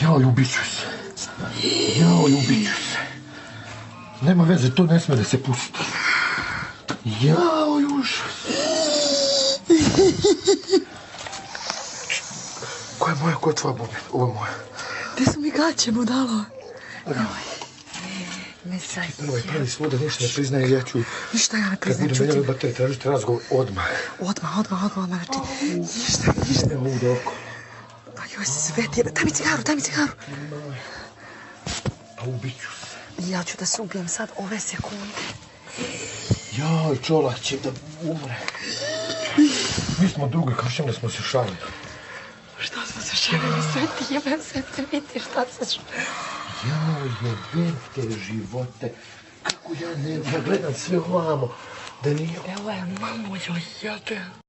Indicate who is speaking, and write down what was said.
Speaker 1: Joj, ubit ću se. Joj, ubit ću se. Nema veze, to ne sme da se pusti. Joj, užas. Ko je moja, ko je tvoja bubina? Ovo je moja.
Speaker 2: Gde su mi gaće, budalo? Ne sad.
Speaker 1: Prvo je pravi svoda, ništa ne priznaje, ja ću...
Speaker 2: Ništa ja ne priznajem,
Speaker 1: čutim. Kad budem menjali baterije, tražite razgovor odmah.
Speaker 2: Odmah, znači. Ništa.
Speaker 1: Evo ovdje oko.
Speaker 2: Pa joj, sve ti je... Daj mi cigaru.
Speaker 1: Pa ubit ću se.
Speaker 2: Ja ću da se ubijem sad ove sekunde.
Speaker 1: Joj, čola će da umre. Mi smo drugi, kažem da smo se šalili.
Speaker 2: Šta smo se šalili? Sve ti jebem, sve te vidi šta se šalili.
Speaker 1: Joj, jebem te živote. Kako ja gledam sve ovamo. Da nije...
Speaker 2: Evo je, mamo, joj jebem.